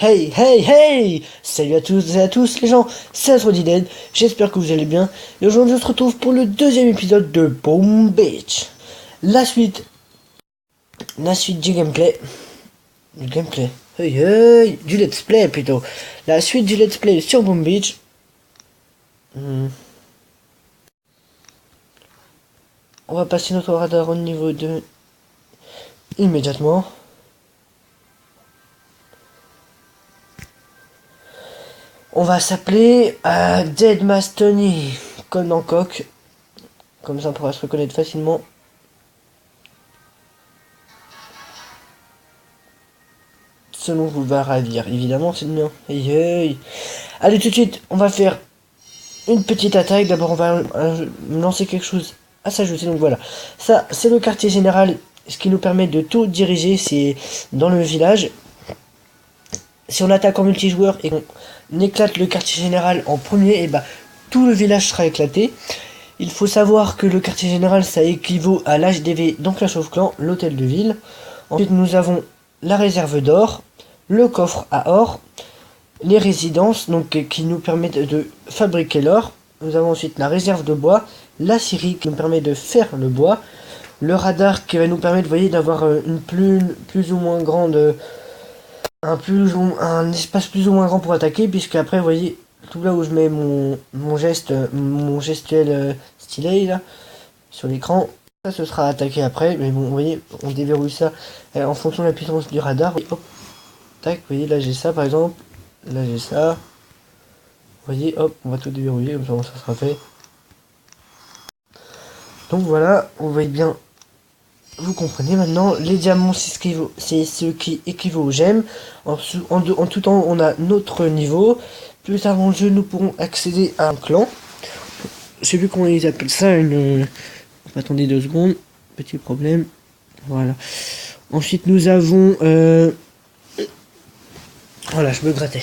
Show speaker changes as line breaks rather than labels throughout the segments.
Hey, hey, hey! Salut à tous et à tous les gens, c'est AstroDead, j'espère que vous allez bien. Et aujourd'hui on se retrouve pour le deuxième épisode de Boom Beach. La suite du gameplay. Du let's play plutôt. La suite du let's play sur Boom Beach. On va passer notre radar au niveau 2 immédiatement. On va s'appeler Dead Mastony, comme dans Coq. Comme ça on pourra se reconnaître facilement. Selon vous va ravir, évidemment c'est le mien. Hey, hey. Allez tout de suite, on va faire une petite attaque. D'abord on va lancer quelque chose à s'ajouter. Donc voilà, ça c'est le quartier général. Ce qui nous permet de tout diriger, c'est dans le village. Si on attaque en multijoueur et qu'on éclate le quartier général en premier, et bah tout le village sera éclaté. Il faut savoir que le quartier général ça équivaut à l'HDV dans Clash of Clans, l'hôtel de ville. Ensuite nous avons la réserve d'or, le coffre à or, les résidences donc qui nous permettent de fabriquer l'or. Nous avons ensuite la réserve de bois, la scierie qui nous permet de faire le bois, le radar qui va nous permettre, vous voyez, d'avoir une plus ou moins grande un espace plus ou moins grand pour attaquer, puisque après vous voyez tout là où je mets mon gestuel stylet là sur l'écran, ça ce sera attaqué après. Mais bon, vous voyez, on déverrouille ça en fonction de la puissance du radar. Et hop, tac, vous voyez, là j'ai ça par exemple, là j'ai ça. Vous voyez, hop, on va tout déverrouiller, comme ça sera fait. Donc voilà, vous voyez bien, vous comprenez maintenant. Les diamants, c'est ce qui équivaut aux gemmes. En tout temps, on a notre niveau. Plus tard dans le jeu, nous pourrons accéder à un clan. Je sais plus comment ils appellent ça, Attendez 2 secondes, petit problème. Voilà. Ensuite, nous avons... Voilà, je me grattais.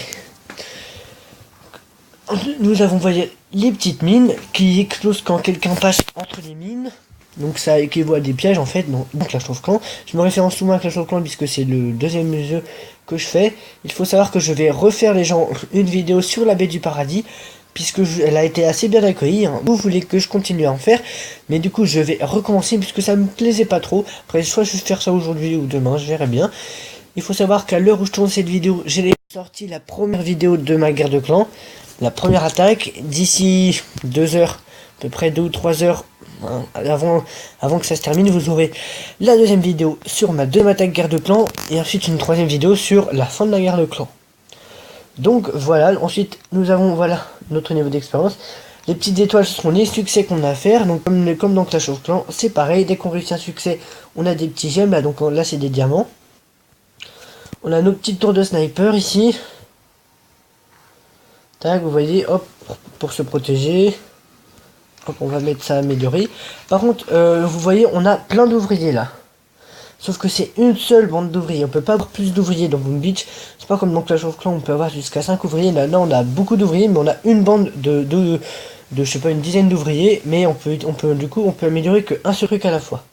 Nous avons, voyez, les petites mines qui explosent quand quelqu'un passe entre les mines. Donc ça équivaut à des pièges en fait dans Clash of Clans. Je me référence souvent à Clash of Clans puisque c'est le deuxième jeu que je fais. Il faut savoir que je vais refaire les gens une vidéo sur la baie du paradis, puisque elle a été assez bien accueillie, hein. Vous voulez que je continue à en faire, mais du coup je vais recommencer puisque ça me plaisait pas trop. Après soit je vais faire ça aujourd'hui ou demain, je verrai bien. Il faut savoir qu'à l'heure où je tourne cette vidéo, j'ai sorti la première vidéo de ma guerre de clan, la première attaque. D'ici 2 heures, à peu près 2 ou 3 heures, avant que ça se termine, vous aurez la deuxième vidéo sur ma deuxième attaque guerre de clan, et ensuite une troisième vidéo sur la fin de la guerre de clan. Donc voilà, ensuite nous avons voilà notre niveau d'expérience. Les petites étoiles ce sont les succès qu'on a à faire. Donc comme dans Clash of Clans, c'est pareil, dès qu'on réussit un succès, on a des petits gemmes là, donc là c'est des diamants. On a nos petites tours de sniper ici. Tac, vous voyez, hop, pour se protéger. Hop, on va mettre ça amélioré. Par contre, vous voyez, on a plein d'ouvriers là. Sauf que c'est une seule bande d'ouvriers. On peut pas avoir plus d'ouvriers dans Boom Beach. C'est pas comme dans Clash of Clans, on peut avoir jusqu'à 5 ouvriers. Là, on a beaucoup d'ouvriers, mais on a une bande de je sais pas, une dizaine d'ouvriers. Mais du coup, on peut améliorer qu'un seul truc à la fois.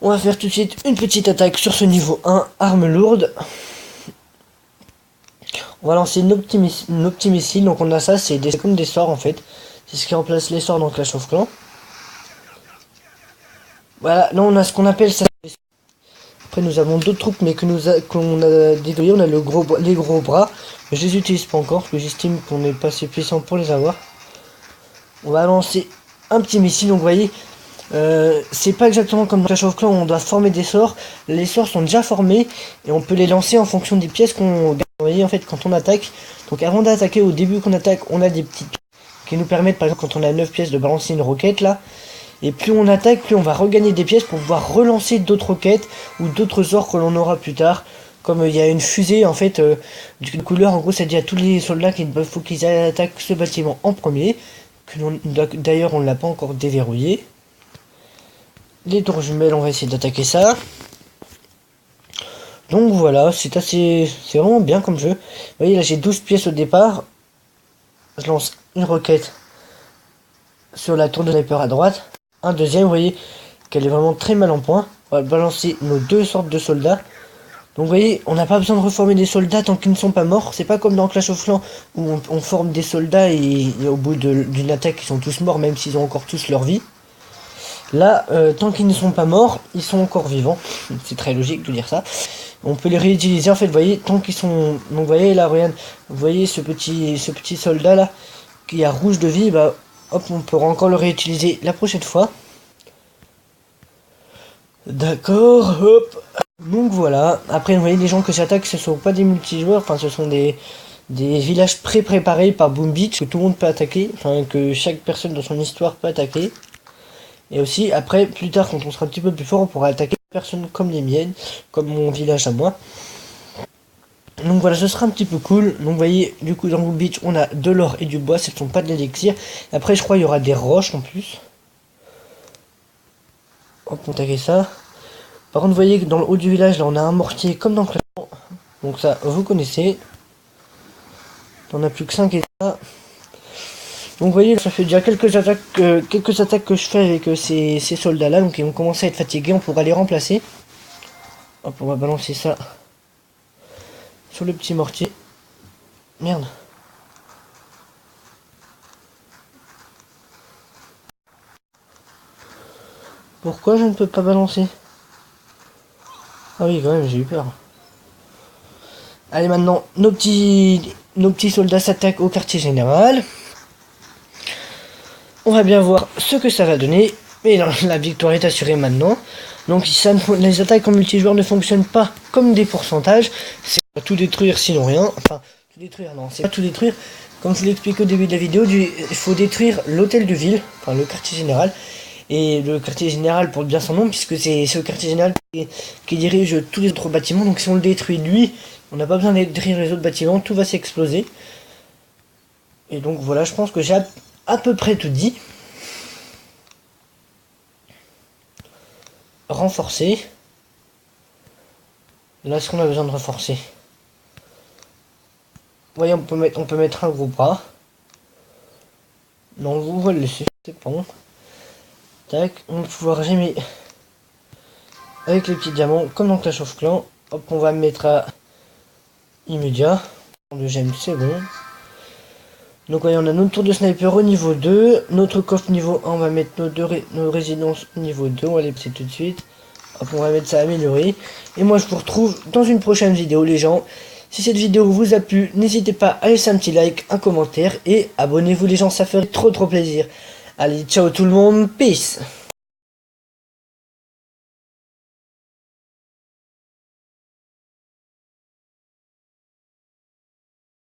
On va faire tout de suite une petite attaque sur ce niveau 1, arme lourde. On va lancer nos petits missiles. Donc on a ça, c'est comme des sorts en fait. C'est ce qui remplace les sorts dans Clash of Clans. Voilà, là on a ce qu'on appelle ça. Après nous avons d'autres troupes mais qu'on a déverrouillé. On a les gros bras. Mais je les utilise pas encore parce que j'estime qu'on n'est pas assez puissant pour les avoir. On va lancer un petit missile. Donc vous voyez, c'est pas exactement comme dans Clash of Clans où on doit former des sorts. Les sorts sont déjà formés et on peut les lancer en fonction des pièces qu'on voyez en fait quand on attaque. Donc avant d'attaquer, au début qu'on attaque, on a des petites qui nous permettent par exemple quand on a 9 pièces de balancer une roquette là. Et plus on attaque, plus on va regagner des pièces pour pouvoir relancer d'autres roquettes ou d'autres sorts que l'on aura plus tard. Comme il y a une fusée en fait d'une couleur, en gros ça dit à tous les soldats qu'il faut qu'ils attaquent ce bâtiment en premier. D'ailleurs on ne l'a pas encore déverrouillé. Les tours jumelles, on va essayer d'attaquer ça. Donc voilà, c'est vraiment bien comme jeu. Vous voyez là j'ai 12 pièces au départ. Je lance une roquette sur la tour de sniper à droite. Un deuxième, vous voyez qu'elle est vraiment très mal en point. On va balancer nos 2 sortes de soldats. Donc vous voyez, on n'a pas besoin de reformer des soldats tant qu'ils ne sont pas morts. C'est pas comme dans Clash of Clans où on forme des soldats et au bout d'une attaque ils sont tous morts même s'ils ont encore tous leur vie. Là, tant qu'ils ne sont pas morts, ils sont encore vivants. C'est très logique de dire ça. On peut les réutiliser en fait, vous voyez, tant qu'ils sont... Donc vous voyez là, regarde, vous voyez ce petit soldat là, qui a rouge de vie, bah hop, on pourra encore le réutiliser la prochaine fois. D'accord, hop. Donc voilà, après vous voyez les gens que j'attaque, ce sont pas des multijoueurs, enfin ce sont des villages pré-préparés par Boom Beach, que tout le monde peut attaquer, enfin que chaque personne dans son histoire peut attaquer. Et aussi, après, plus tard, quand on sera un petit peu plus fort, on pourra attaquer des personnes comme les miennes, comme mon village à moi. Donc voilà, ce sera un petit peu cool. Donc vous voyez, du coup, dans Boom Beach, on a de l'or et du bois, ce ne sont pas de l'élixir. Après, je crois il y aura des roches en plus. Hop, on attaque ça. Par contre, vous voyez que dans le haut du village, là, on a un mortier comme dans Clash. Donc ça, vous connaissez. On a plus que 5 et ça. Donc vous voyez, ça fait déjà quelques attaques que je fais avec ces soldats là, donc ils vont commencer à être fatigués, on pourra les remplacer. Hop, on va balancer ça sur le petit mortier. Merde. Pourquoi je ne peux pas balancer? Ah oui, quand même, j'ai eu peur. Allez, maintenant, nos petits soldats s'attaquent au quartier général. On va bien voir ce que ça va donner. Mais la victoire est assurée maintenant. Donc les attaques en multijoueur ne fonctionnent pas comme des pourcentages. C'est pas tout détruire sinon rien. Enfin, tout détruire, non, c'est pas tout détruire. Comme je vous l'ai expliqué au début de la vidéo, il faut détruire l'hôtel de ville, enfin le quartier général. Et le quartier général porte bien son nom, puisque c'est le quartier général qui dirige tous les autres bâtiments. Donc si on le détruit lui, on n'a pas besoin de détruire les autres bâtiments, tout va s'exploser. Et donc voilà, je pense que j'ai à peu près tout dit. Renforcer. Là, est-ce qu'on a besoin de renforcer? Voyez, on peut mettre un gros bras. Non, on va le laisser, c'est bon. Tac, on va pouvoir gémer avec les petits diamants, comme dans Clash of Clans. Hop, on va mettre à immédiat. Le gemme, c'est bon. Donc voyez, on a notre tour de sniper au niveau 2. Notre coffre niveau 1, on va mettre nos résidences au niveau 2. On va les passer tout de suite. Hop, on va mettre ça amélioré. Et moi, je vous retrouve dans une prochaine vidéo, les gens. Si cette vidéo vous a plu, n'hésitez pas à laisser un petit like, un commentaire et abonnez-vous, les gens, ça ferait trop plaisir. Allez, ciao tout le monde, peace.